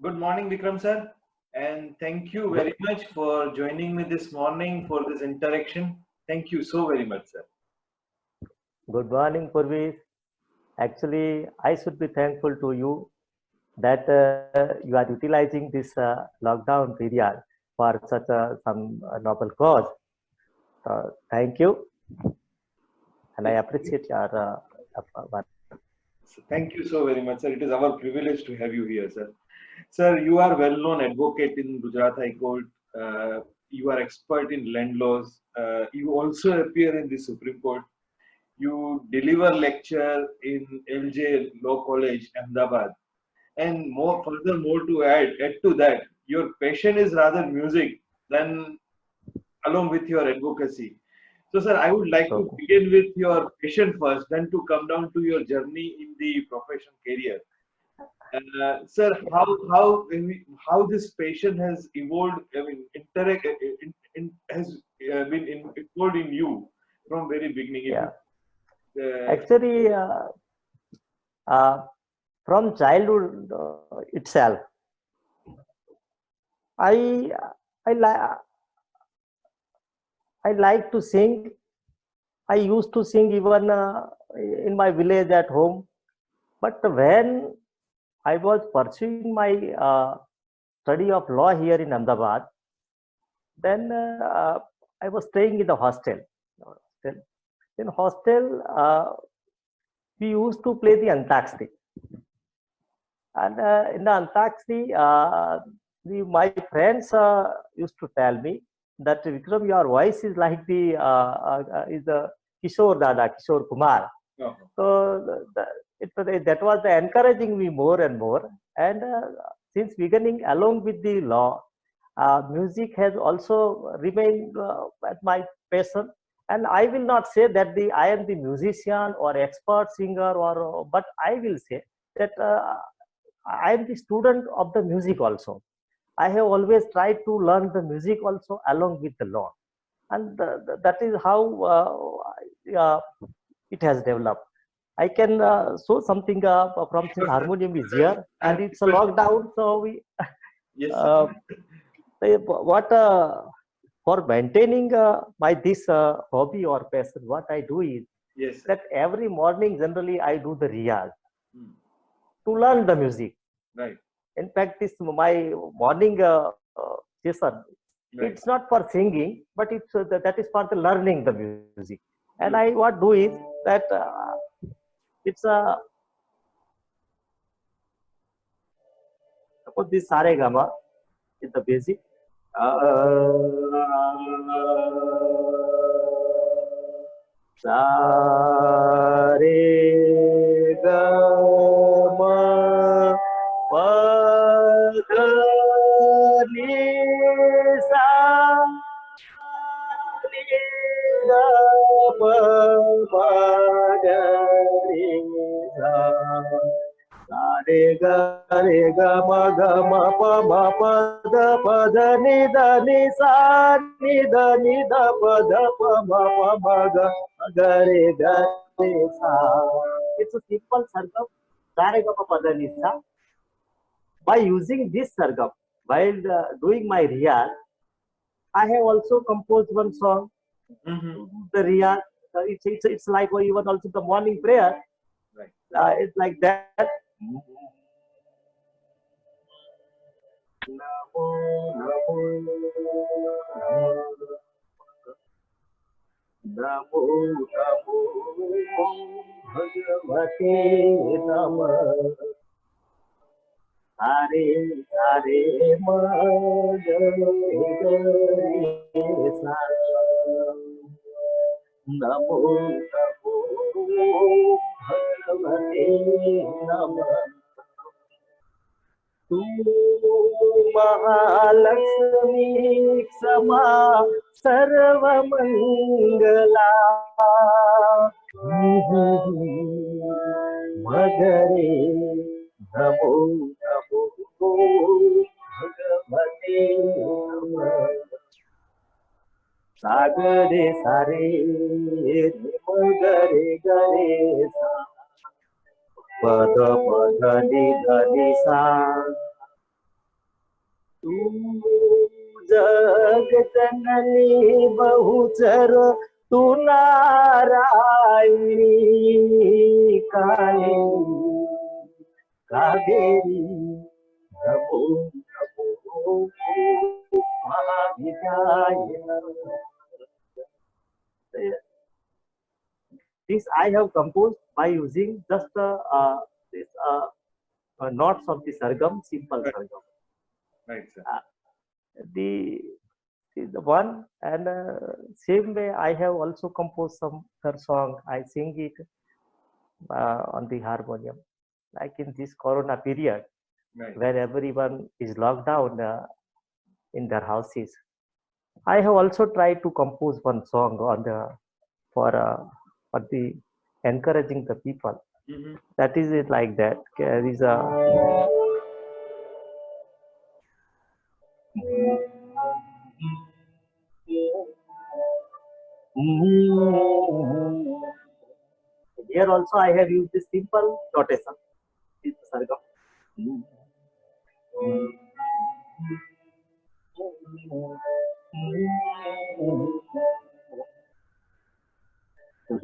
Good morning, Vikram sir, and thank you Good, very much for joining me this morning for this interaction. Thank you so very much, sir. good morning, Purvis. Actually, I should be thankful to you that you are utilizing this lockdown period for such some noble cause. Thank you, and I Yes. appreciate your work. Thank you so very much, sir. It is our privilege to have you here, sir. Sir, you are well-known advocate in Gujarat High Court. You are expert in land laws. You also appear in the Supreme Court. You deliver lecture in LJ Law College, Ahmedabad. And furthermore, add to that, your passion is rather music than along with your advocacy. So, sir, I would like to So, begin with your passion first, then to come down to your journey in the profession career. Sir, how this passion has evolved? I mean, has evolved in you from very beginning. If yeah, you, actually, uh, from childhood itself, I I like I like to sing. I used to sing even in my village at home. But when I was pursuing my study of law here in Ahmedabad, then I was staying in the hostel. In hostel, we used to play the Antakshari. And in the Antakshari, my friends used to tell me that Vikram, your voice is like the Kishore Dada, Kishore Kumar. uh, So that was the encouraging me more and more. And since beginning, along with the law, music has also remained at my passion. And I will not say that I am the musician or expert singer, but I will say that I am the student of the music also. I have always tried to learn the music also along with the law, and that is how it has developed. I can show something from since sure, sir. harmonium is here I and have it's a requested. lockdown, so we Yes, sir. uh, what for maintaining my this hobby or passion. What I do is Yes, sir. that every morning generally I do the riyaz Hmm. to learn the music. Right, In fact, this my morning session. right. It's not for singing, but it's that is for the learning the music. And I Good. what do is that it's suppose this sare gama is the basic. Sare gama pa dha ni sa ni da pa ma ga ri sa. Re ga re ga pa ma da ni da pa ma ga ga re sa. It's a simple sargam. Sa re ga pa da ni sa. By using this sargam, while doing my riyaz, I have also composed one song, Mm-hmm. the riyaz. It's like even also the morning prayer. Right. It's like that. Namo Namo Namo Namo Bhagavate Namah. Hare Hare Madhuri Sa. Namo Namo Bhagavate Namah. तू महालक्ष्मी क्षमा सर्वमंगला मगरे नमो नमो भगवते नमः सागरे सारे मगरे गरे पद पद नि सा जग जननी बहुचर तू नारायणी काली Kaveri Namo Namo महाविद्याय। This I have composed by using just this notes of the sargam, simple Right. sargam. Right, sir. The the one, and same way I have also composed some her song. I sing it on the harmonium, like in this Corona period, Right. where everyone is locked down in their houses. I have also tried to compose one song on the for the encouraging the people. Mhm. That is it, like that. There is a here also I have used this simple notation. It's sargam.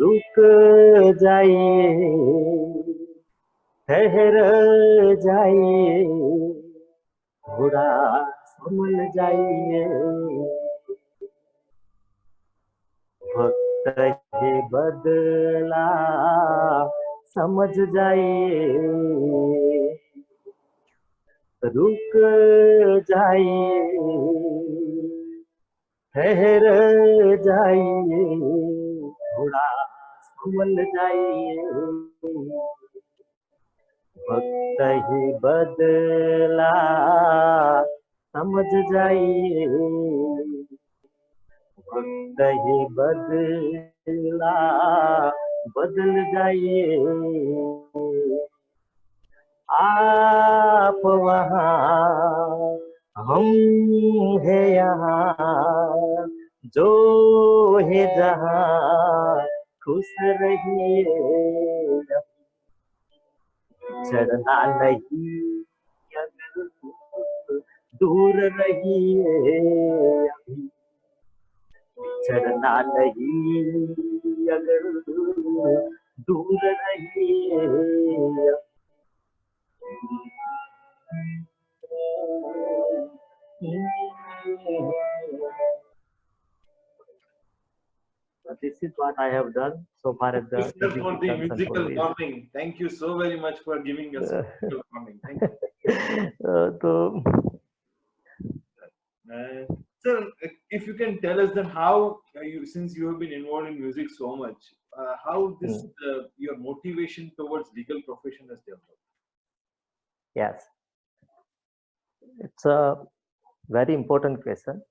रुक जाइए, ठहर जाइए, थोड़ा समझ जाइए, वक्त ही बदला समझ जाइए, रुक जाइए, ठहर जाइए, थोड़ा समझ जाइए, वक्त ही बदला समझ जाइए, वक्त ही बदला बदल जाइए, आप वहाँ हम है यहाँ, जो है जहाँ खुश रहिए, चढ़ना नहीं अगर दूर रहिए, अभी चढ़ना नहीं अगर दूर रहिए। This is what I have done so far as the Thank you, sir, for the music musical is calming. Thank you so very much for giving us musical calming. Thank you. so Sir, if you can tell us then how you, since you have been involved in music so much, how this your motivation towards legal profession has developed? yes, it's a very important question,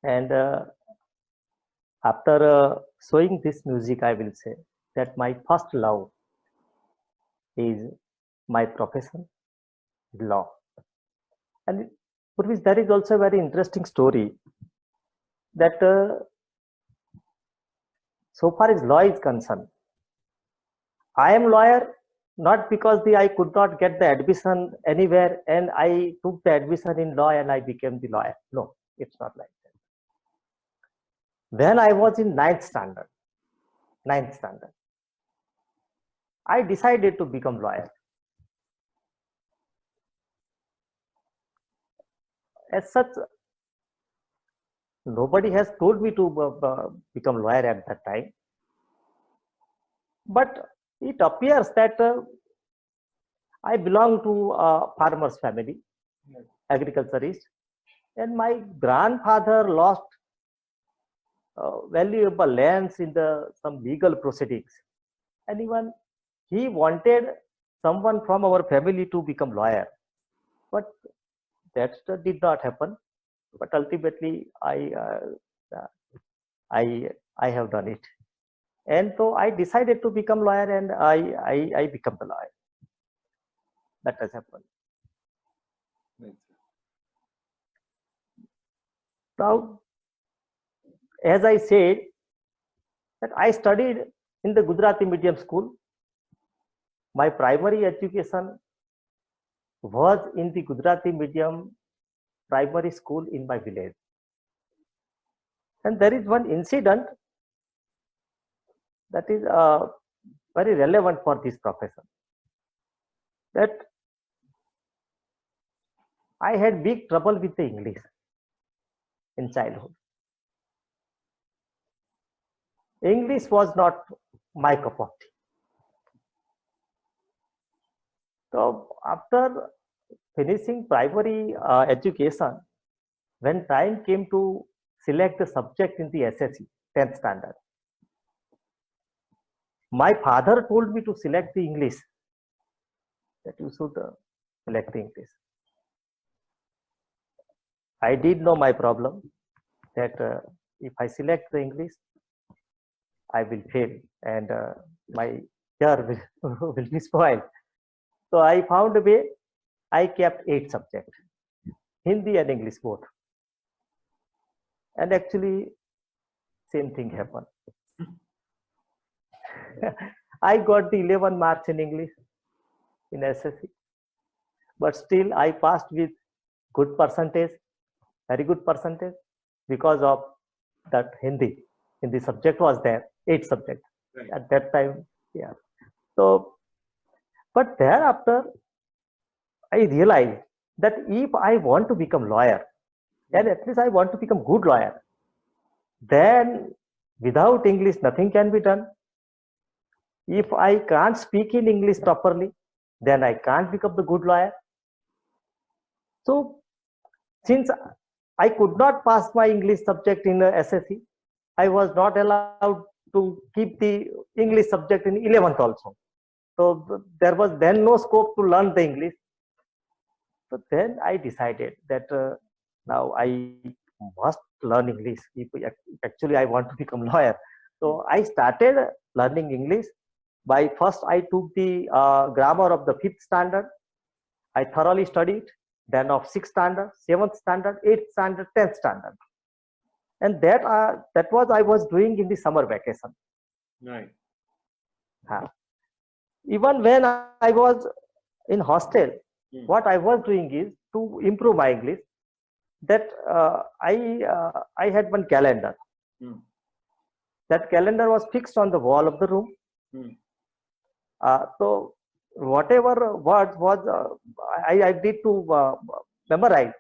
and after showing this music, I will say that my first love is my profession, law. And for which there is also a very interesting story that so far as law is concerned, I am lawyer not because I could not get the admission anywhere and I took the admission in law and I became the lawyer. No, it's not like that. When I was in ninth standard, I decided to become lawyer. As such, nobody has told me to become lawyer at that time. But it appears that I belong to a farmer's family, agriculturist, and my grandfather lost valuable lands in some legal proceedings, and even he wanted someone from our family to become lawyer, but that did not happen. But ultimately, I have done it, and so I decided to become lawyer, and I become the lawyer. That has happened. Now, as I said, that I studied in the Gujarati medium school. My primary education was in the Gujarati medium primary school in my village. And there is one incident that is very relevant for this profession. That I had big trouble with the English in childhood. English was not my cup of tea. So after finishing primary education, when time came to select the subject in the SSC 10th standard, my father told me to select the English, that you should select the English. I did know my problem, that if I select the English, I will fail and my year will be spoiled. So I found a way. I kept 8 subjects, Hindi and English both. And actually, same thing happened. I got the 11 marks in English in SSC, but still I passed with good percentage, very good percentage, because of that Hindi. Hindi subject was there, 8 subjects Right. at that time. Yeah. So, but thereafter, I realized that if I want to become lawyer, and at least I want to become good lawyer, then without English nothing can be done. If I can't speak in English properly, then I can't become the good lawyer. So since I could not pass my English subject in SSC, I was not allowed to keep the English subject in 11th also. So there was then no scope to learn the English. So then I decided that now I must learn English if actually I want to become lawyer. So I started learning English. By first I took the grammar of the 5th standard. I thoroughly studied. Then of 6th standard, 7th standard, 8th standard, 10th standard. And that was I was doing in the summer vacation. Right. Even when I was in hostel, Hmm. what I was doing is to improve my English. That I had one calendar. Hmm. That calendar was fixed on the wall of the room. Hmm. So whatever words was I did to memorize.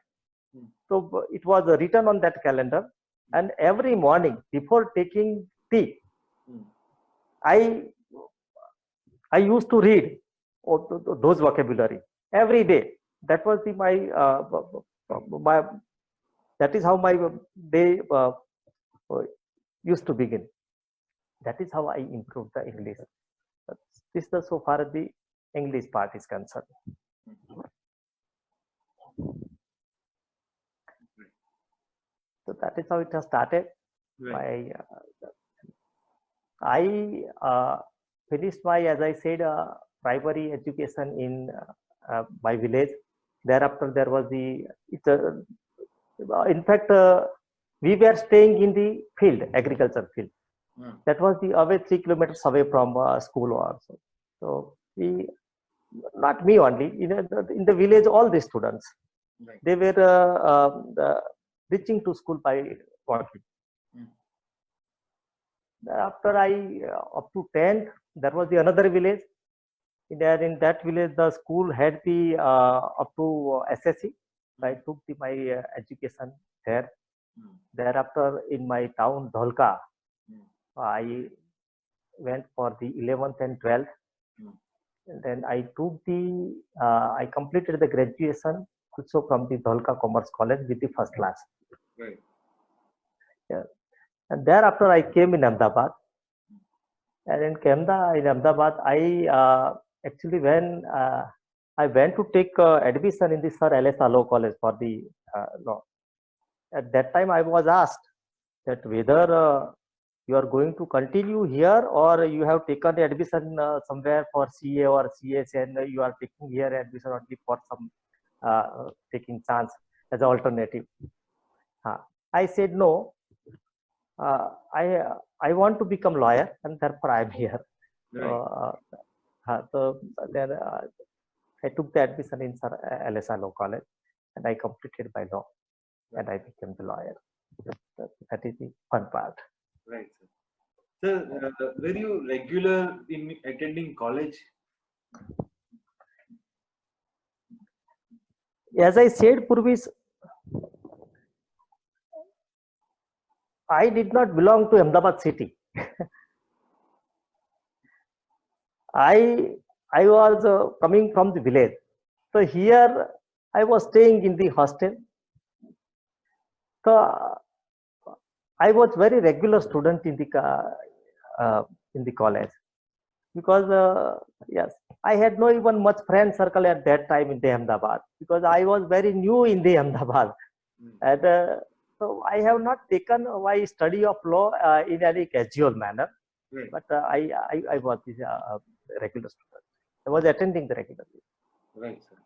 Hmm. So it was written on that calendar, and every morning before taking tea, Hmm. I used to read those vocabulary every day. That was my that is how my day used to begin. That is how I improved the English. This is so far as the English part is concerned. So that is how it has started. Right. I finished my, as I said, primary education in my village. Thereafter, there was in fact, we were staying in the field, agriculture field. Hmm. That was the away 3 kilometers away from school also. So we, not me only, in the village, all the students, Right. they were reaching to school by walking. Hmm. After I up to 10th, there was the another village. In that village, the school had the up to SSC. I took my education there. Hmm. Thereafter, in my town Dholka, Hmm. I went for the 11th and 12th. Hmm. And then I took I completed the graduation also from the Dholka Commerce College with the first class. Right. Yeah. And thereafter, I came in Ahmedabad. And in Ahmedabad, I actually when I went to take admission in the Sir L.S. Law College for the law. At that time, I was asked that whether you are going to continue here or you have taken admission somewhere for CA or CS and you are taking here admission only for some taking chance as an alternative. I said no. I want to become lawyer and therefore I am here. Right. So then I took the admission in Sir LSR Law College, and I completed my law, and I became the lawyer. That is the fun part. Right, sir. Sir, were you regular in attending college? As I said, Purvis, I did not belong to Ahmedabad city. I was coming from the village. So here I was staying in the hostel. So I was very regular student in the college, because yes, I had no even much friend circle at that time in the Ahmedabad, because I was very new in the Ahmedabad. And so I have not taken my study of law in any casual manner, Right. but I was a regular student. I was attending the regularly. Right, sir.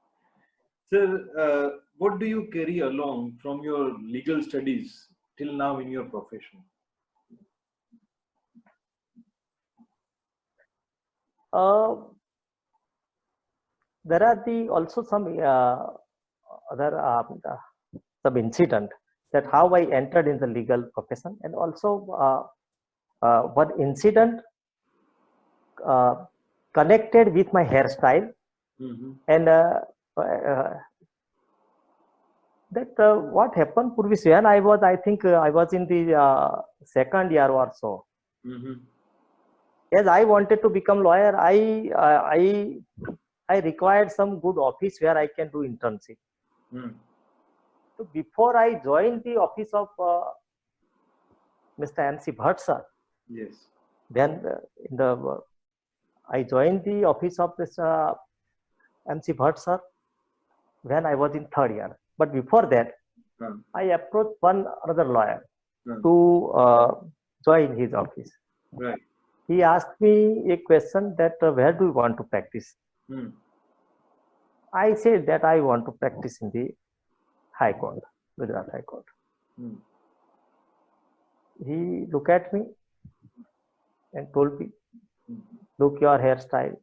Sir, what do you carry along from your legal studies till now in your profession? There are also some other some incident that how I entered in the legal profession, and also one incident connected with my hairstyle, and that what happened, Purvis, when I think I was in the second year or so. As I wanted to become lawyer, I required some good office where I can do internship. So before I joined the office of Mr. MC Bhatt sir, Yes. then I joined the office of this MC Bhatt sir when I was in third year. But before that, I approached one other lawyer to join his office. Right. He asked me a question that where do you want to practice? I said that I want to practice in the High Court, Gujarat High Court. He looked at me and told me, look your hairstyle,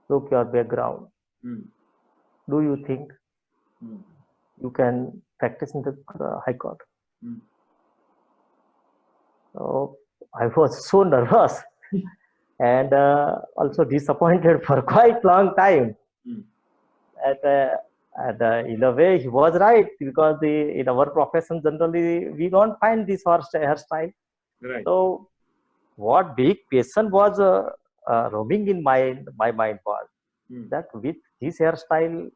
look your background. Do you think you can practice in the High Court? So I was so nervous and also disappointed for quite long time. And in a way, he was right, because in our profession generally we don't find this hairstyle. Right. So what big question was roaming in my mind was that with this hairstyle,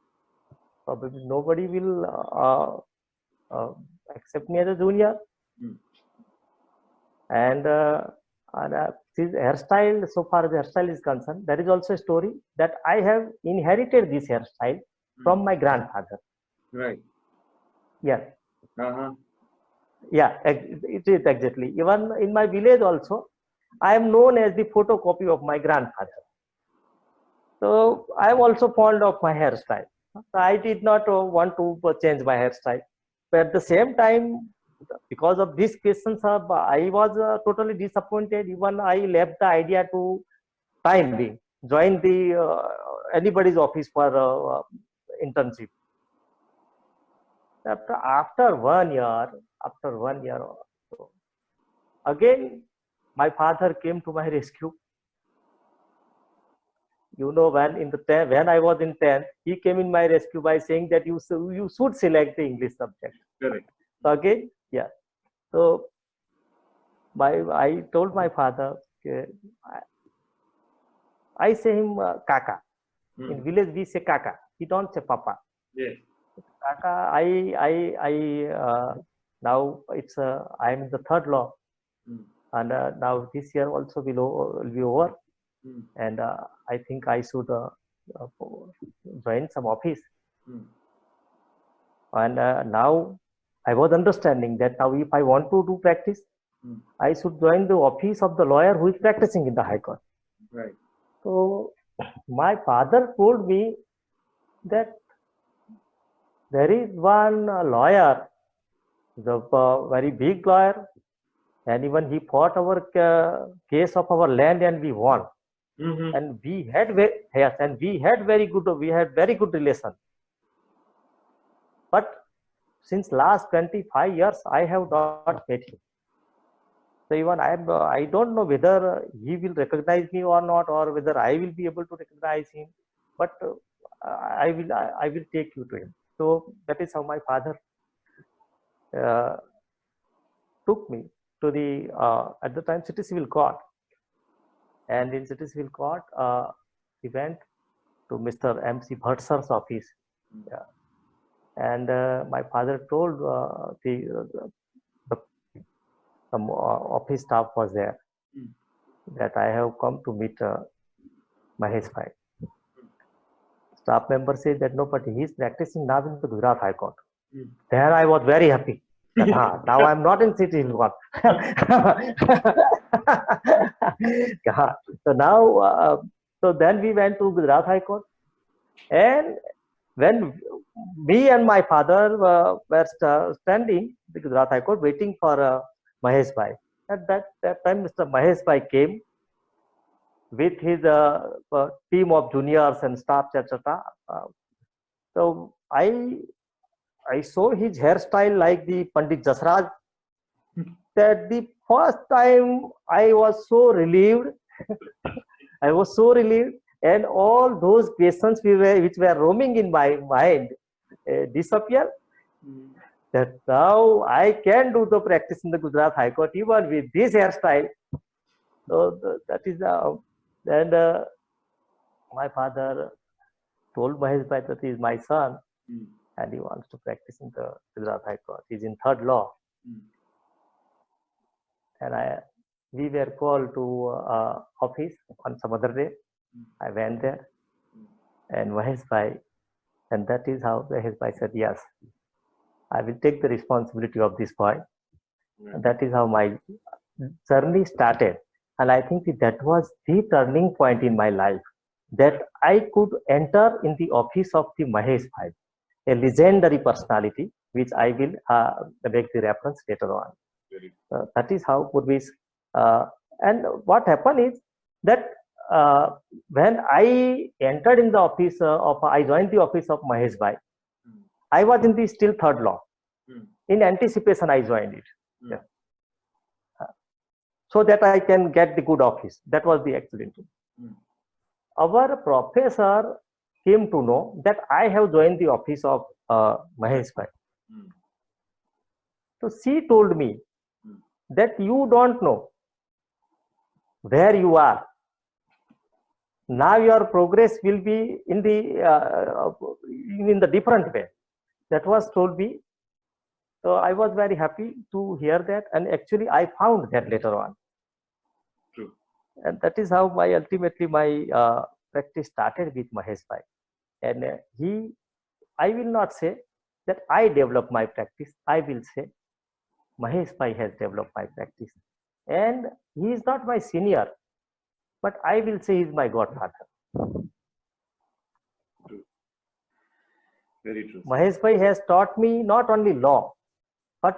probably nobody will accept me as a junior. And this hairstyle, so far as hairstyle is concerned, there is also a story that I have inherited this hairstyle from my grandfather. Right. Yeah. Uh-huh. Yeah, it is exactly. Even in my village also, I am known as the photocopy of my grandfather. So I am also fond of my hairstyle. I did not want to change my hairstyle. But at the same time, because of these questions, I was totally disappointed. Even I left the idea to time being, join the anybody's office for internship. After 1 year, or so, again, my father came to my rescue. You know, when I was in 10th, he came in my rescue by saying that you should select the English subject. Correct. So again, yeah. So I told my father, I say him Kaka. In village we say Kaka. We don't say Papa. Yes. Kaka, now it's I am in the third law, and now this year also will be over, and I think I should join some office. And now I was understanding that now if I want to do practice, I should join the office of the lawyer who is practicing in the High Court. Right. So my father told me that there is one lawyer, the very big lawyer, and even he fought our case of our land and we won. Mm-hmm. and we had very good relation. But since last 25 years, I have not met him. So even I don't know whether he will recognize me or not, or whether I will be able to recognize him. But I will take you to him. So that is how my father uh, took me to the at the time city civil court, and in city civil court he went to Mr. MC Bhattsar's office. Yeah. And my father told the some office staff was there that I have come to meet Mahesh Bhai. Staff member said that no, but he is practicing now in the Gujarat High Court. Then I was very happy. That, now I'm not in city court. So now, so then we went to Gujarat High Court, and when me and my father were standing in the Gujarat High Court waiting for Mahesh Bhai. At that time, Mr. Mahesh Bhai came with his team of juniors and staff, etc. So I saw his hairstyle like the Pandit Jasraj. That the first time I was so relieved. I was so relieved, and all those questions which were roaming in my mind disappear. That now I can do the practice in the Gujarat High Court even with this hairstyle. So that is and my father told Mahesh Bhai that he is my son and he wants to practice in the Gujarat High Court. He's in third law. And we were called to office on some other day. I went there, and Mahesh Bhai, and that is how Mahesh Bhai said, yes, I will take the responsibility of this boy. And that is how my journey started. And I think that was the turning point in my life, that I could enter in the office of the Mahesh Bhai, a legendary personality, which I will make the reference later on. That is how Purvis. And what happened is that when I entered in the office I joined the office of Mahesh Bhai, I was in the still third law. In anticipation, I joined it. Yeah. So that I can get the good office. That was the accident. Our professor came to know that I have joined the office of Mahesh Bhai. So she told me that you don't know where you are. Now your progress will be in the different way. That was told me. So I was very happy to hear that, and actually I found that later on. True. And that is how ultimately my practice started with Mahesh Bhai. And I will not say that I developed my practice. I will say Mahesh Bhai has developed my practice. And he is not my senior, but I will say he is my godfather. True. Very true. Mahesh Bhai has taught me not only law, but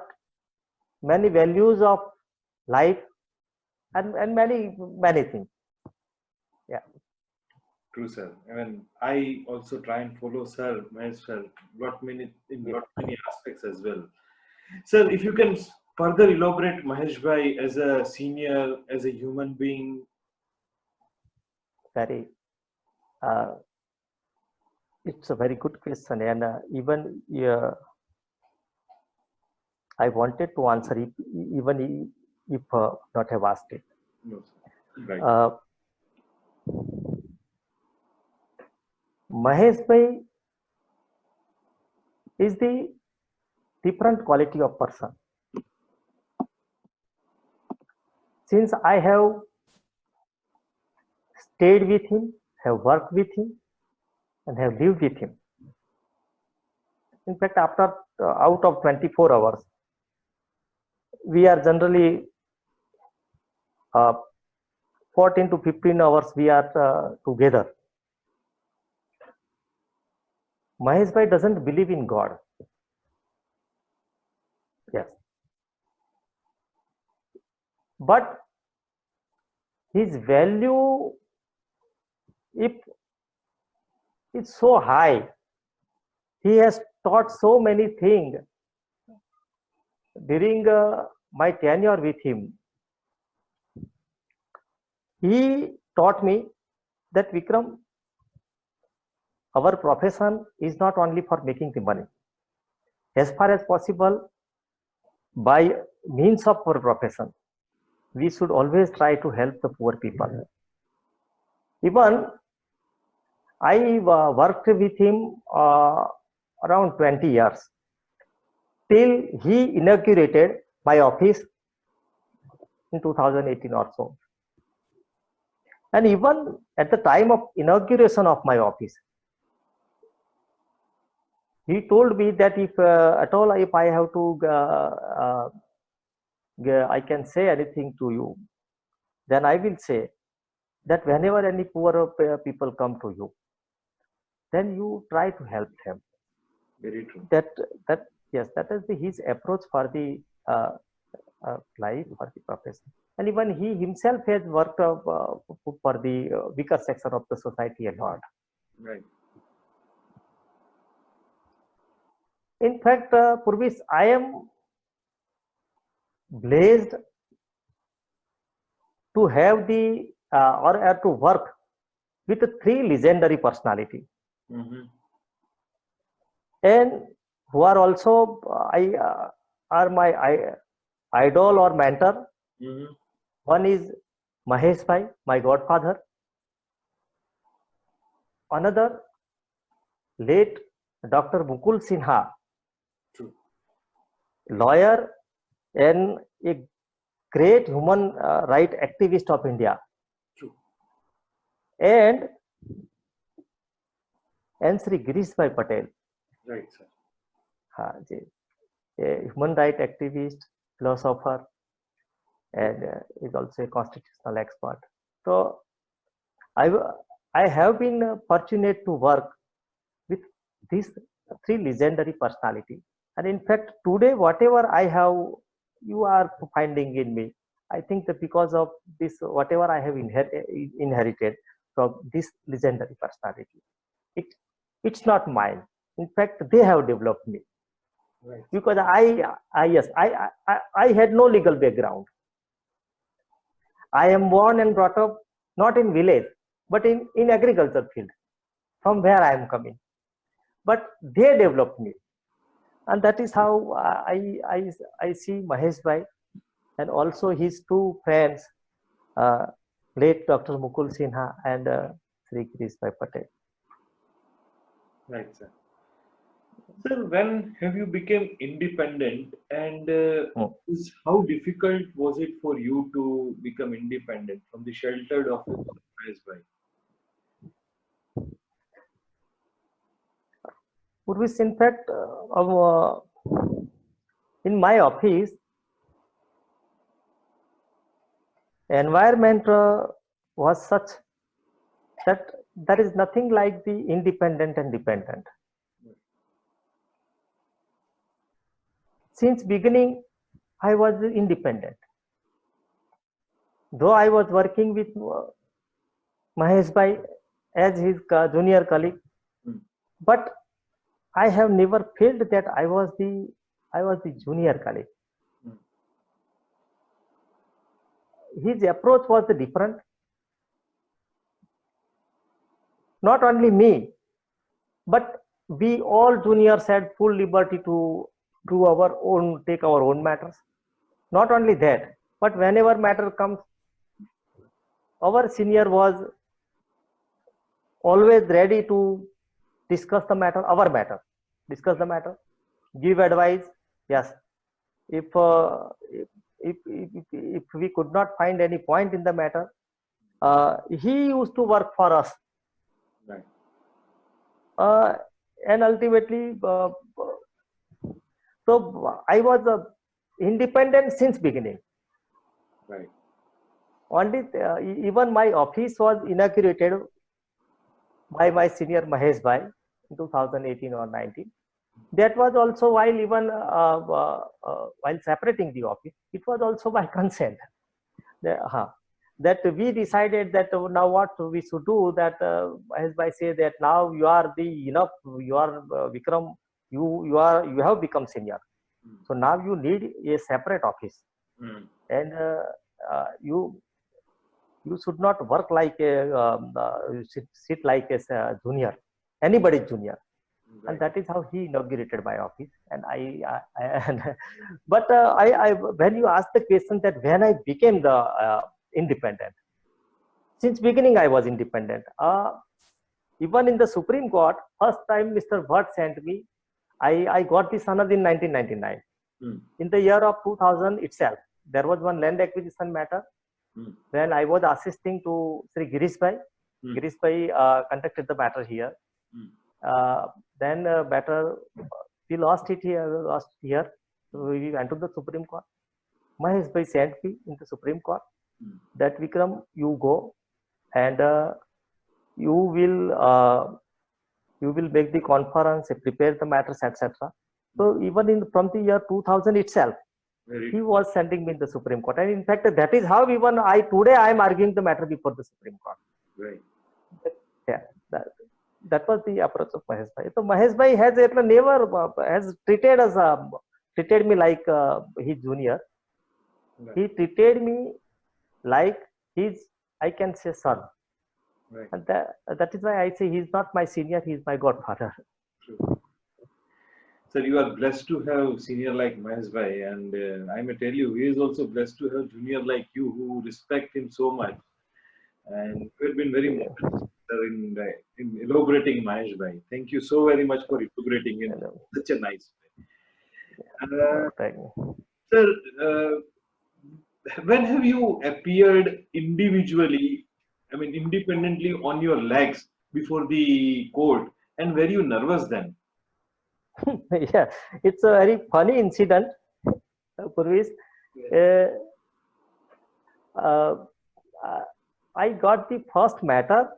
many values of life and many things. Yeah. True, sir. I mean, I also try and follow Sir Mahesh sir in many aspects as well. Sir, if you can further elaborate Mahesh Bhai as a senior, as a human being. Very. It's a very good question, and even I wanted to answer it, even if not have asked it. No, right. Mahesh Bhai is the different quality of person. Since I have stayed with him, have worked with him, and have lived with him. In fact, after out of 24 hours, we are generally 14 to 15 hours we are together. Mahesh Bhai doesn't believe in God. Yes. But his value if it's so high, he has taught so many things during my tenure with him. He taught me that Vikram, our profession is not only for making the money. As far as possible, by means of our profession, we should always try to help the poor people. Even I worked with him around 20 years till he inaugurated my office in 2018 or so. And even at the time of inauguration of my office, he told me that if at all if I have to I can say anything to you, then I will say that whenever any poor people come to you, then you try to help them. Very true. That yes, that is his approach for the life, for the profession. And even he himself has worked for the weaker section of the society a lot. Right. In fact, Purvis, I am blessed to have the or to work with three legendary personality, and who are also are my idol or mentor. One is Mahesh Bhai, my godfather. Another, late Dr. Mukul Sinha, True. lawyer and a great human right activist of India. True. And Sri Girish Bhai Patel. Right, sir. A human right activist, philosopher, and is also a constitutional expert. So I have been fortunate to work with these three legendary personalities. And in fact, today, whatever I have, you are finding in me. I think that because of this, whatever I have inherited from this legendary personality, it's not mine. In fact, they have developed me. Right. Because I had no legal background. I am born and brought up not in village, but in agriculture field, from where I am coming. But they developed me, and that is how I see Mahesh Bhai and also his two friends, late Dr. Mukul Sinha and Sri Girish Bhai Patel. Right, sir. Sir, when have you become independent, and how difficult was it for you to become independent from the sheltered office of Mahesh Bhai? Purvis, in fact, in my office, environment was such that there is nothing like the independent and dependent. Since beginning, I was independent. Though I was working with Mahesh Bhai as his junior colleague, but I have never felt that I was the junior colleague. His approach was different. Not only me, but we all juniors had full liberty to take our own matters. Not only that, but whenever matter comes, our senior was always ready to discuss the matter, discuss the matter, give advice. Yes, if we could not find any point in the matter, he used to work for us. Right. And ultimately, so I was independent since beginning. Right. Only even my office was inaugurated by my senior Mahesh Bhai in 2018 or 19. That was also while even while separating the office, it was also by consent. that we decided that now what we should do, that as I say that now you are the enough, you are Vikram, you have become senior. So now you need a separate office, and you should not work like a you should sit like a junior, anybody junior. And that is how he inaugurated my office. And but when you ask the question that when I became the independent, since beginning I was independent. Even in the Supreme Court, first time Mr. Bhatt sent me, I got the sanad in 1999. In the year of 2000 itself, there was one land acquisition matter when I was assisting to Sri Girish Bhai. Girish Bhai conducted the matter here. Then matter we lost it here. So we went to the Supreme Court. Mahesh Bhai sent me in the Supreme Court that Vikram, you go and you will make the conference, prepare the matters, etc. So even from the year 2000 itself, he was sending me in the Supreme Court, and in fact that is how even today I am arguing the matter before the Supreme Court. Right. Yeah, that was the approach of Mahesh Bhai. So Mahesh Bhai has never has treated me like his junior. Right. He treated me like his, I can say, son. Right. And that is why I say he is not my senior, he is my godfather. True. Sir, you are blessed to have senior like Mahesh Bhai, and I may tell you, he is also blessed to have junior like you who respect him so much. And you have been very modest in elaborating Mahesh Bhai. Thank you so very much for elaborating in such a nice way. Sir, when have you appeared individually, I mean independently on your legs before the court, and were you nervous then? Yeah, it's a very funny incident, Purvis. I got the first matter,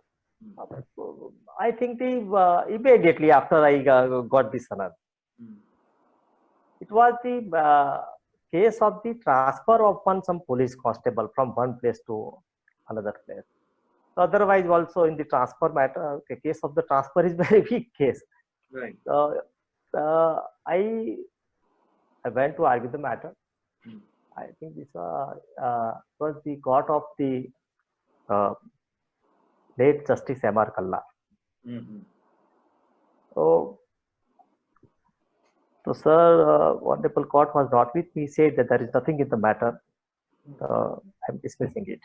I think immediately after I got the sanad. It was the case of the transfer of some police constable from one place to another place. So otherwise also in the transfer matter, the case of the transfer is very weak case. Right. I went to argue the matter. I think this was the court of the late Justice M.R. Kalla. So sir, Honorable Court was not with me, said that there is nothing in the matter. I'm dismissing it.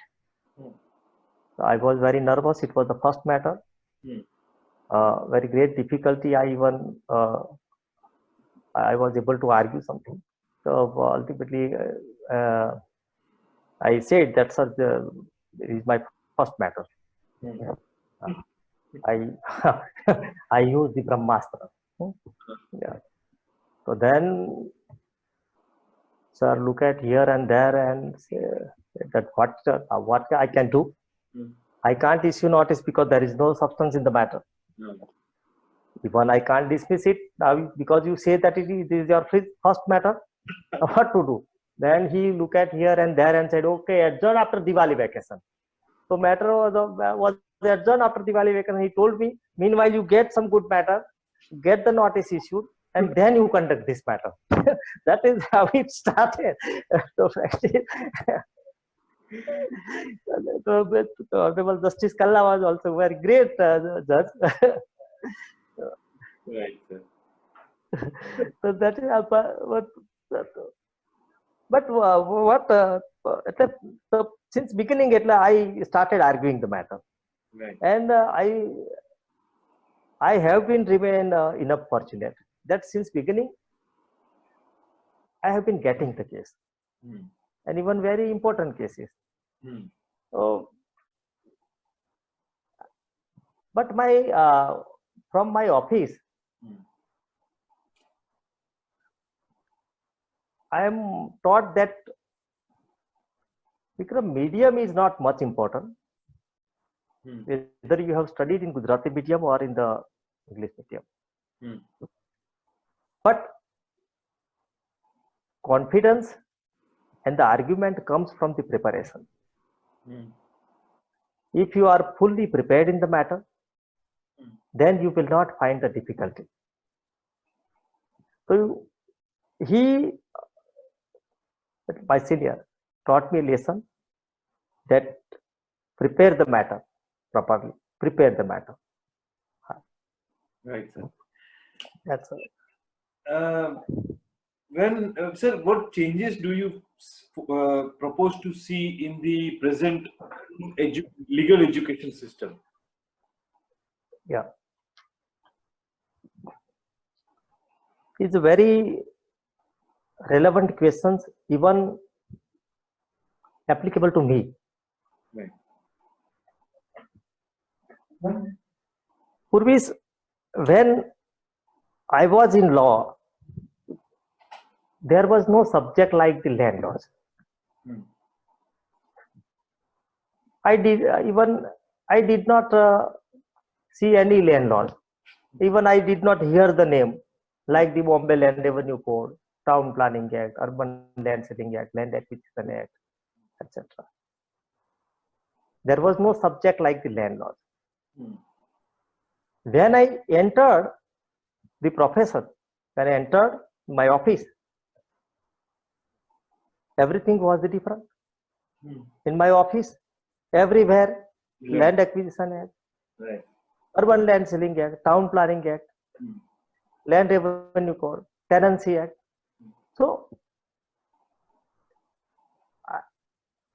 So I was very nervous. It was the first matter. Very great difficulty. I was able to argue something. So ultimately, I said that sir, it is my first matter. I use the Brahmastra. Yeah. So then, sir, look at here and there and say that what I can do. I can't issue notice because there is no substance in the matter. Even I can't dismiss it now because you say that it is your first matter. What to do? Then he look at here and there and said, okay, adjourn after Diwali vacation. So matter was adjourned after Diwali vacation. He told me, meanwhile you get some good matter, get the notice issued, and then you conduct this matter. That is how it started. So Honorable Justice Kalla was also very great judge. Right, sir. So that is so since beginning I started arguing the matter. Right. And I have been remain enough fortunate that since beginning I have been getting the case, and even very important cases. So, but from my office, I am taught that Vikram, medium is not much important. Whether you have studied in Gujarati medium or in the English medium. But confidence and the argument comes from the preparation. if you are fully prepared in the matter, then you will not find the difficulty. So he, my senior, taught me a lesson that prepare the matter properly. Prepare the matter. Right, sir. That's all. Sir, what changes do you propose to see in the present legal education system? Yeah. It's a very relevant questions, even applicable to me. Right. Purvis, when I was in law, there was no subject like the land laws. I did not see any land laws. Even I did not hear the name, like the Bombay Land Revenue Code, Town Planning Act, Urban Land Setting Act, Land Acquisition Act, etc. There was no subject like the land laws. When I entered the profession, when I entered my office, everything was different. In my office, everywhere, Land Acquisition Act, right. Urban Land Selling Act, Town Planning Act, Land Revenue Code, Tenancy Act. So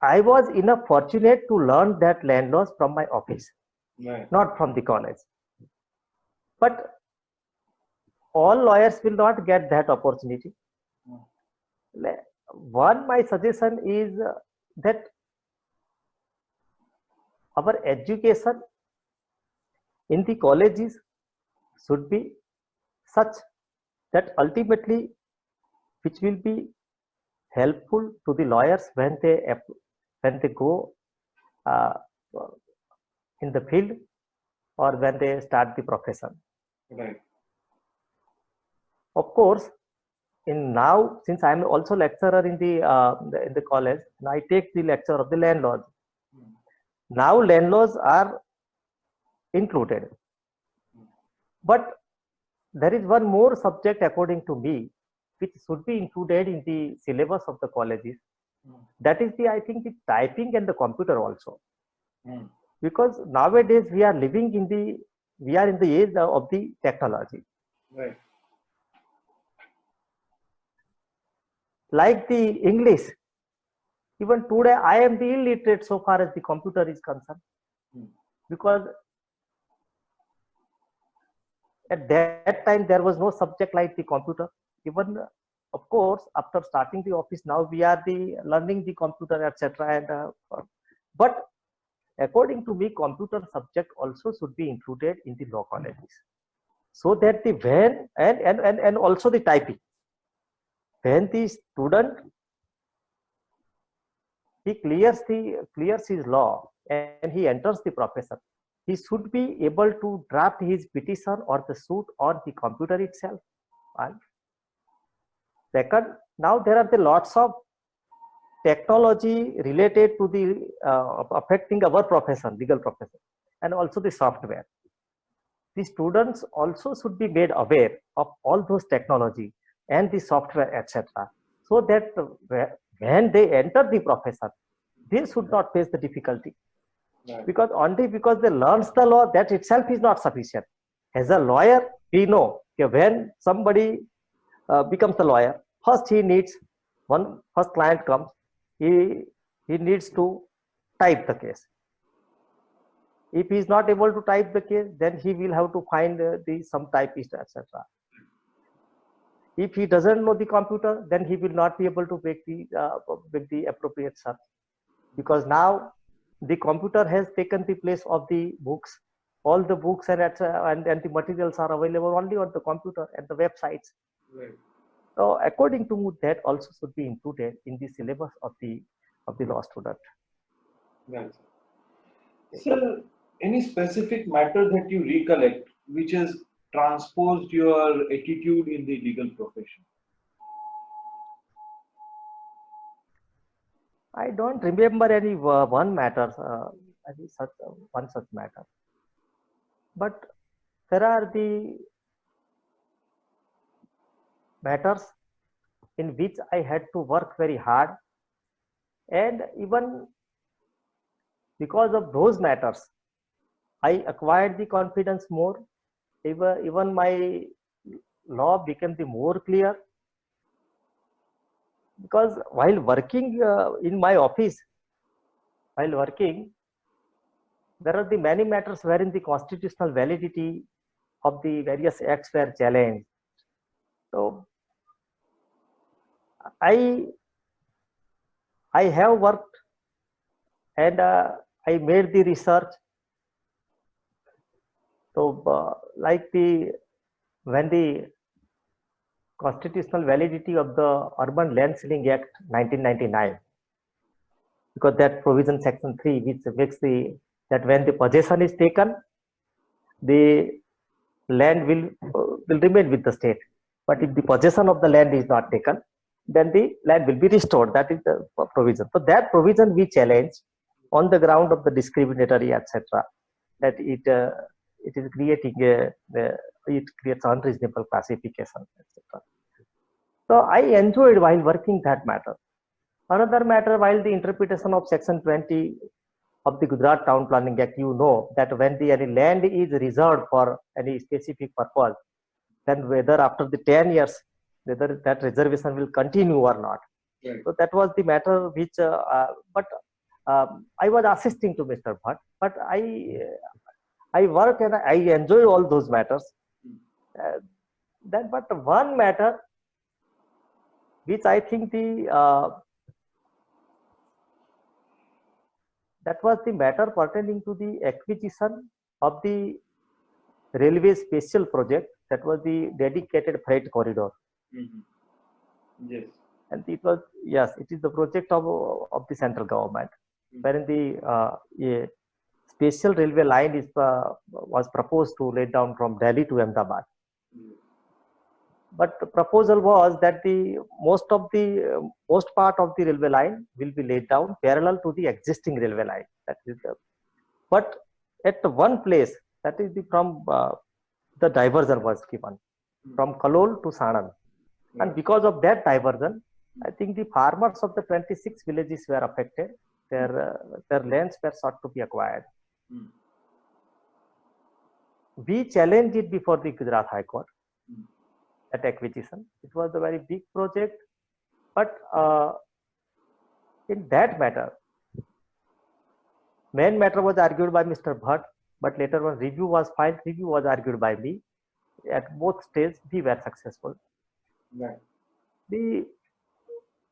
I was enough fortunate to learn that land laws from my office, not from the college. But all lawyers will not get that opportunity. One, my suggestion is that our education in the colleges should be such that ultimately which will be helpful to the lawyers when they go in the field or when they start the profession. Right. Of course, now since I am also lecturer in the college, and I take the lecture of the land laws. Now land laws are included, but there is one more subject according to me which should be included in the syllabus of the colleges. That is I think the typing and the computer also. Because nowadays we are living in the age of the technology. Right. Like the English, even today I am the illiterate so far as the computer is concerned. Because at that time there was no subject like the computer. Even of course after starting the office, now we are learning the computer, etc. But according to me, computer subject also should be included in the law colleges, so that and also the typing. When the student he clears his law and he enters the profession, he should be able to draft his petition or the suit on the computer itself. And second, now there are the lots of technology related to the affecting our profession, legal profession, and also the software. The students also should be made aware of all those technology and the software, etc. So that when they enter the profession, they should not face the difficulty. Right. Because only because they learn the law, that itself is not sufficient. As a lawyer, we know that when somebody becomes a lawyer, first client comes, he needs to type the case. If he is not able to type the case, then he will have to find some typist, etc. If he doesn't know the computer, then he will not be able to make the appropriate search, because now the computer has taken the place of the books. All the books and the materials are available only on the computer and the websites. Right. So according to me, that also should be included in the syllabus of the law student. Right. So, any specific matter that you recollect which has transposed your attitude in the legal profession? I don't remember any one matter. any such one such matter. But there are the matters in which I had to work very hard, and even because of those matters, I acquired the confidence more. Even my law became the more clear, because while working in my office, while working, there are the many matters wherein the constitutional validity of the various acts were challenged. So I have worked, and I made the research. So like when the constitutional validity of the Urban Land Ceiling Act 1999, because that provision section 3 which makes that when the possession is taken, the land will remain with the state, but if the possession of the land is not taken, then the land will be restored. That is the provision. So that provision we challenge on the ground of the discriminatory, etc., that it is creating it creates unreasonable classification, etc. So I enjoyed while working that matter. Another matter, while the interpretation of section 20 of the Gujarat Town Planning Act, you know that when any land is reserved for any specific purpose, then whether after the 10 years, whether that reservation will continue or not. Right. So that was the matter which, but I was assisting to Mr. Bhatt, but I work and I enjoy all those matters. But one matter which I think that was the matter pertaining to the acquisition of the railway special project, that was the dedicated freight corridor. Yes. And it was, yes, it is the project of the central government, wherein the special railway line was proposed to lay down from Delhi to Ahmedabad. But the proposal was that the most part of the railway line will be laid down parallel to the existing railway line. That is but at one place, that is from the diversion was given from Kalol to Sanand, and because of that diversion, I think the farmers of the 26 villages were affected. Their lands were sought to be acquired. We challenged it before the Gujarat High Court. That acquisition, it was a very big project, but in that matter, main matter was argued by Mr. Bhatt, but later when review was filed, review was argued by me. At both stages, we were successful. Right. The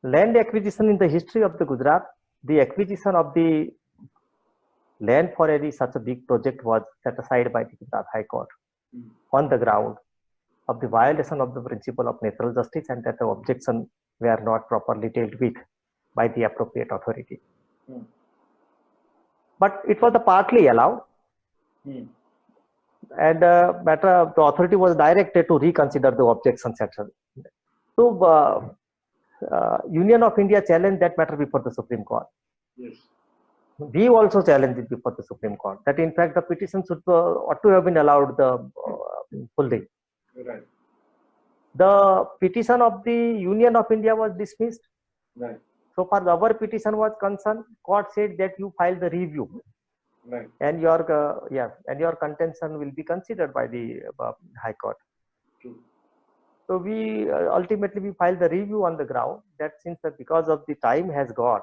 land acquisition in the history of the Gujarat, the acquisition of the land for any such a big project was set aside by the Gujarat High Court on the ground of the violation of the principle of natural justice, and that the objections were not properly dealt with by the appropriate authority. But it was partly allowed, and the authority was directed to reconsider the objections, etc. So Union of India challenged that matter before the Supreme Court. Yes. We also challenged it before the Supreme Court, that in fact the petition ought to have been allowed the full day. Right. The petition of the Union of India was dismissed. Right. So far our petition was concerned, court said that you file the review. Right. And your and your contention will be considered by the High Court. True. So we ultimately we filed the review on the ground that since because of the time has gone,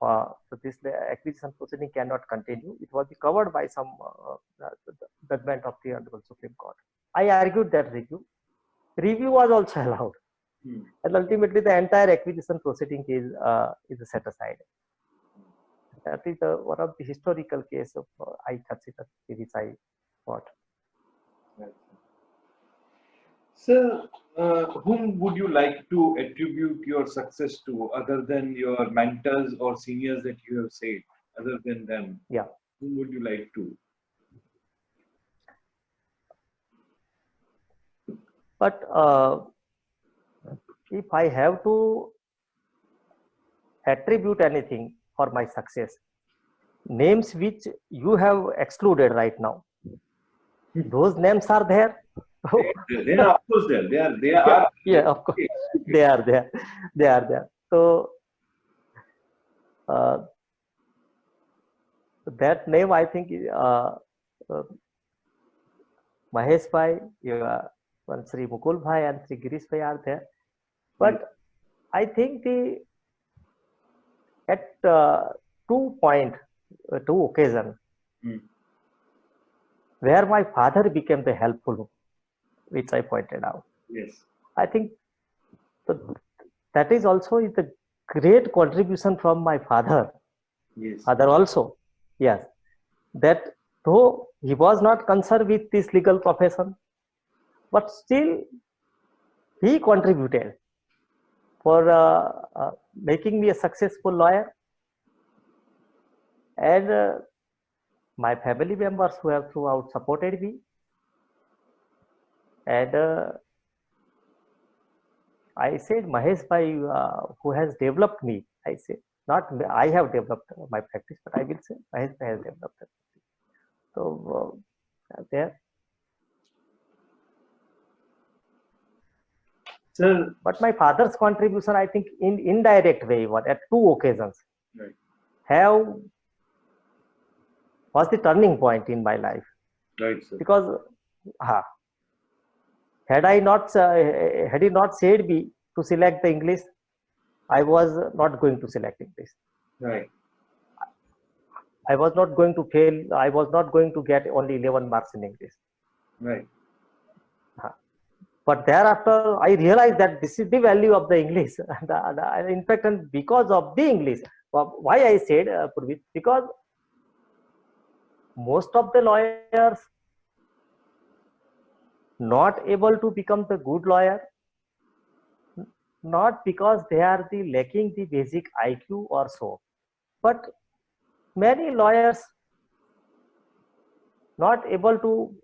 so this acquisition proceeding cannot continue. It was covered by some judgment of the Honorable Supreme Court. I argued that review. Review was also allowed, and ultimately the entire acquisition proceeding is set aside. That is one of the historical case of I consider which I fought. Right. Sir, whom would you like to attribute your success to, other than your mentors or seniors that you have said? Other than them, yeah, whom would you like to? But if I have to attribute anything for my success, names which you have excluded right now. Those names are there. They are, of course, there. They are. Yeah, of course, they are there. They are there. So that name, I think, Mahesh Bhai, one Sri Mukul Bhai and Sri Girish Bhai are there. But I think at two occasions where my father became the helpful, which I pointed out. Yes. I think that is also the great contribution from my father. Yes. Father also, yes, that though he was not concerned with this legal profession, but still he contributed for making me a successful lawyer. And my family members who have throughout supported me. And I said, Mahesh Bhai, who has developed me, I say, not I have developed my practice, but I will say Mahesh Bhai has developed it. So there. Sir, but my father's contribution, I think, in indirect way, at two occasions, right, was the turning point in my life. Right, sir. Because had he not said me to select the English, I was not going to select English. Right. I was not going to fail. I was not going to get only 11 marks in English. Right. But thereafter, I realized that this is the value of the English. In fact, and because of the English, why I said, Purvit, because most of the lawyers not able to become the good lawyer, not because they are lacking the basic IQ or so, but many lawyers not able to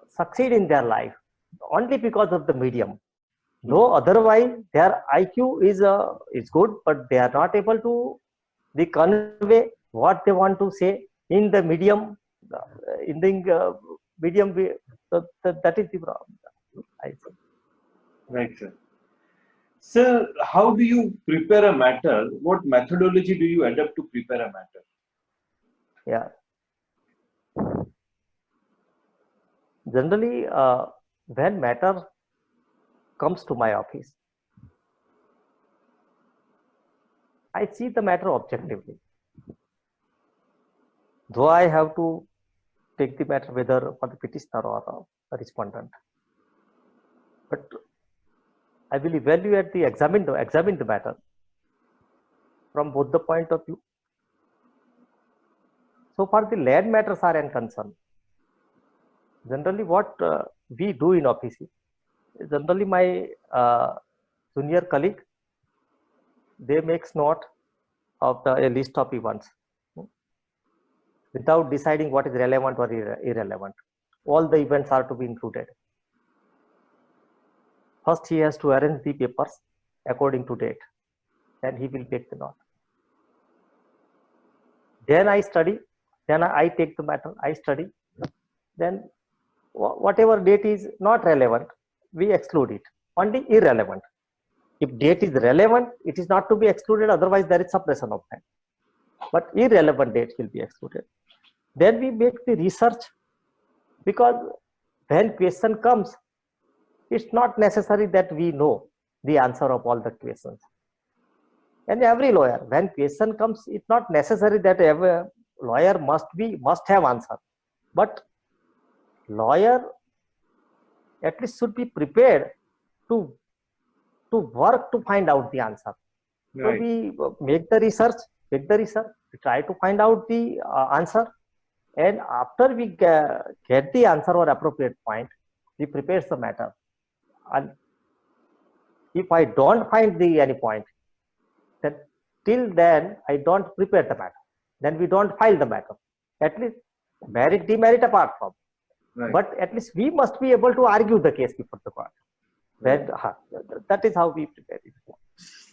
succeed in their life only because of the medium. Though otherwise their IQ is good, but they are not able to convey what they want to say in the medium. Medium way. So that is the problem, I think. Right, sir. Sir, how do you prepare a matter? What methodology do you adopt to prepare a matter? Yeah. Generally, when matter comes to my office, I see the matter objectively. Though I have to take the matter whether for the petitioner or a respondent, but I will evaluate examine the matter from both the point of view. So far the land matters are concerned, generally what we do in office, generally my junior colleague, they makes note of a list of events without deciding what is relevant or irrelevant. All the events are to be included. First, he has to arrange the papers according to date. Then he will take the note. Then I study. Then I take the matter. I study. Then whatever date is not relevant, we exclude it. Only irrelevant. If date is relevant, it is not to be excluded. Otherwise, there is suppression of time. But irrelevant dates will be excluded. Then we make the research, because when question comes, it's not necessary that we know the answer of all the questions. And every lawyer, when question comes, it's not necessary that every lawyer must have answer. But lawyer at least should be prepared to work to find out the answer. Right. So we make the research, we try to find out the answer, and after we get the answer or appropriate point, we prepare the matter. And if I don't find any point, then till then I don't prepare the matter. Then we don't file the matter. At least merit, demerit apart from. Right. But at least we must be able to argue the case before the court. Right. That is how we prepare it.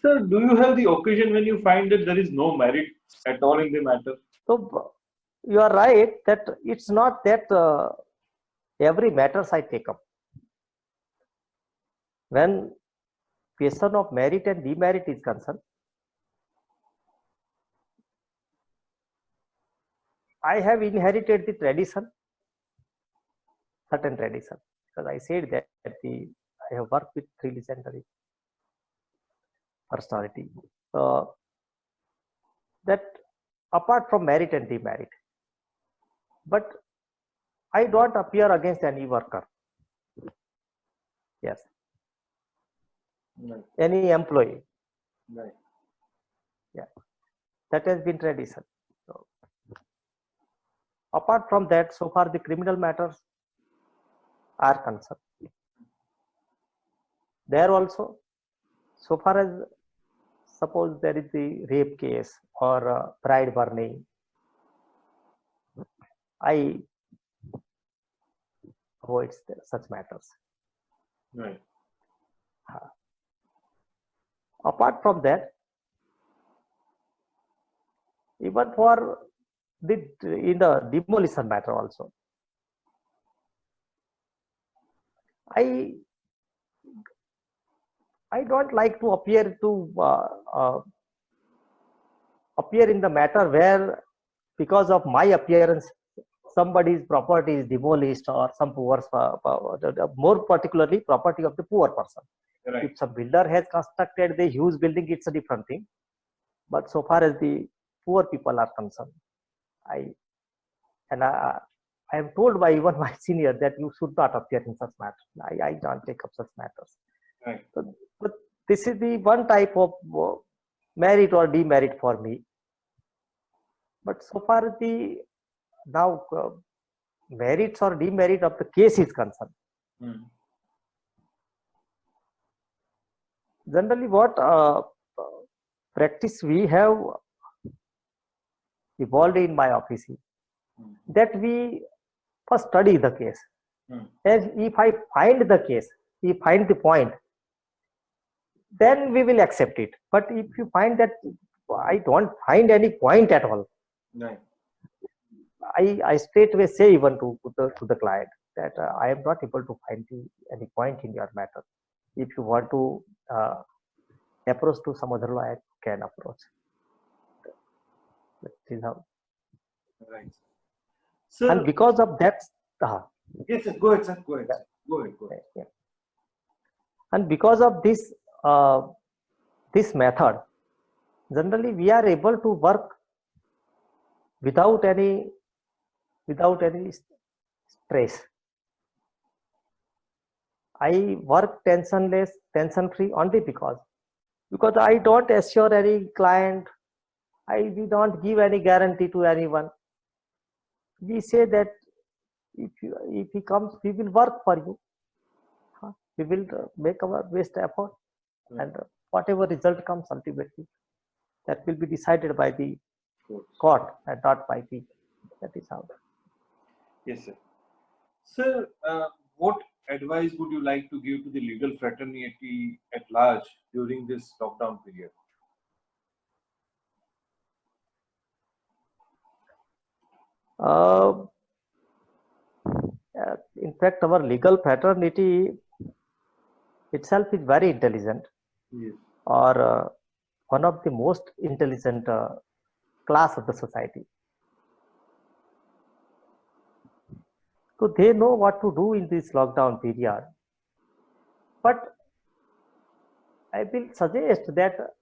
Sir, do you have the occasion when you find that there is no merit at all in the matter? So you are right that it's not that every matters I take up. When question of merit and demerit is concerned, I have inherited the tradition, certain tradition, because I said that I have worked with three legendary personality. That apart from merit and demerit, but I don't appear against any worker. Yes. Right. Any employee. Right. Yeah. That has been tradition. So, apart from that, so far the criminal matters are concerned. There also, so far as suppose there is the rape case or bride burning, I avoid such matters. Right. Apart from that, even for in the demolition matter also, I don't like to appear in the matter where because of my appearance somebody's property is demolished or some poor, more particularly property of the poor person. Right. If some builder has constructed the huge building, it's a different thing. But so far as the poor people are concerned, I am told by even my senior that you should not appear in such matters. I don't take up such matters. Right. So, but this is the one type of merit or demerit for me. But so far as the now merits or demerit of the case is concerned, generally what practice we have evolved in my office that we first study the case. And if I find the case, if find the point, then we will accept it. But if you find that I don't find any point at all, Right. I straightway say even to the client that I am not able to find any point in your matter. If you want to approach to some other lawyer, you can approach. That is how. Right. Sir, And because of that, yes, sir. Go ahead, sir. Go ahead. Sir. Go ahead. Go ahead. Yeah. And because of this this method, generally we are able to work without any stress. I work tensionless, tension free only because I don't assure any client, we don't give any guarantee to anyone. We say that if he comes, we will work for you. We will make our best effort, and whatever result comes ultimately, that will be decided by the court and not by me. That is how. Yes, sir. Sir, what advice would you like to give to the legal fraternity at large during this lockdown period? In fact, our legal fraternity itself is very intelligent. Yes. Or one of the most intelligent class of the society. So they know what to do in this lockdown period. But I will suggest that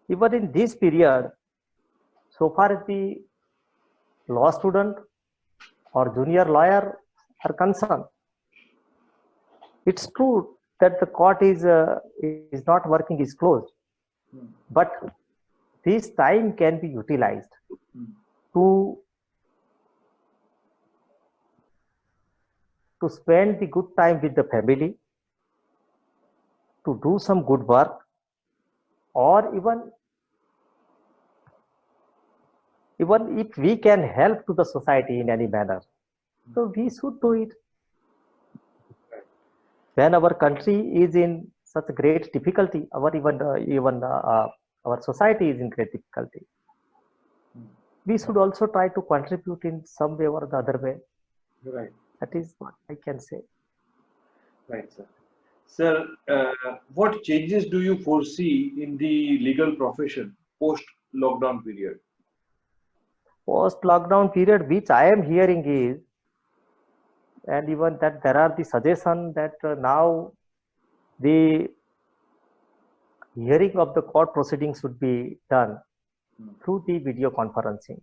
even in this period, so far as the law student or junior lawyer are concerned, it's true that the court is not working, is closed. But this time can be utilized to spend the good time with the family, to do some good work, or even if we can help to the society in any manner, so we should do it. When our country is in such a great difficulty, even our society is in great difficulty. We should also try to contribute in some way or the other way. Right. That is what I can say. Right, sir. Sir, what changes do you foresee in the legal profession post-lockdown period? Post-lockdown period, which I am hearing is, and even that there are the suggestion that now the hearing of the court proceedings should be done through the video conferencing.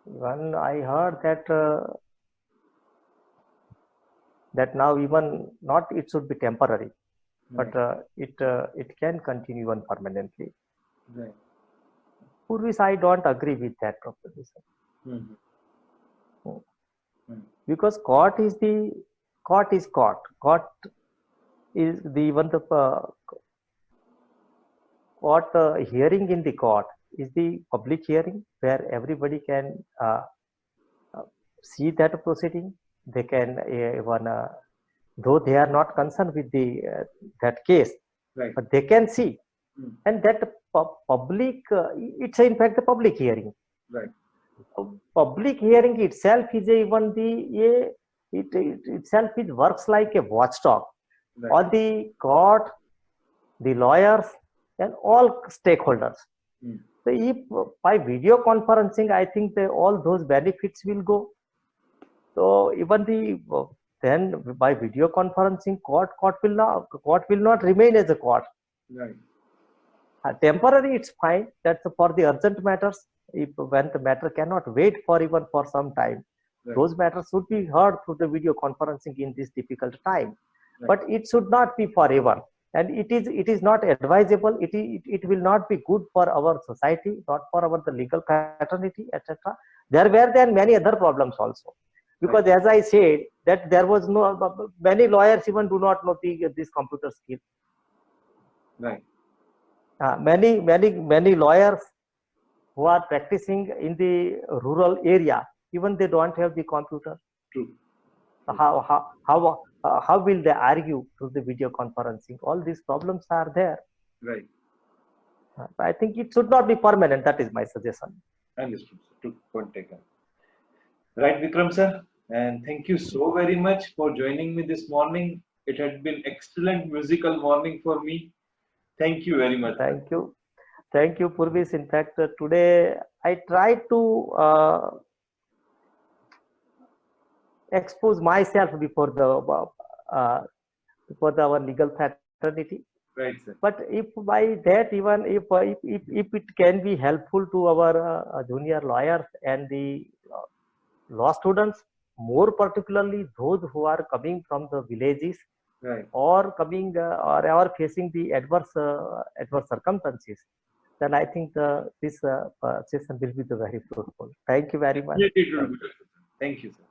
When I heard that now even not it should be temporary, but it can continue even permanently. Right. Purvis, I don't agree with that proposition. Because court is court. Court is the even the court hearing in the court is the public hearing where everybody can see that proceeding. They can even though they are not concerned with the that case, Right. but they can see, and that public it's in fact the public hearing. Right. Public hearing itself is even it itself is works like a watchdog. Right. All the court, the lawyers, and all stakeholders. So if by video conferencing, I think all those benefits will go. So even then by video conferencing, court will not remain as a court. Right. Temporary, it's fine. That's for the urgent matters. When the matter cannot wait for even for some time, Right. those matters should be heard through the video conferencing in this difficult time. Right. But it should not be forever, and it is not advisable. It will not be good for our society, not for our the legal fraternity, etc. There were then many other problems also, because as I said that there was no many lawyers even do not know this computer skill. Right. Many lawyers who are practicing in the rural area, even they don't have the computer. True. How will they argue through the video conferencing? All these problems are there. Right. I think it should not be permanent. That is my suggestion. Understood. Good point taken. Right, Vikram sir, and thank you so very much for joining me this morning. It had been excellent musical morning for me. Thank you very much. Thank you, Purvis. In fact, today I tried to expose myself before our legal fraternity. Right, sir. But if by that, even if it can be helpful to our junior lawyers and the law students, more particularly those who are coming from the villages, right, or coming or are facing the adverse circumstances, then I think this session will be very fruitful. Thank you very much. Thank you, sir.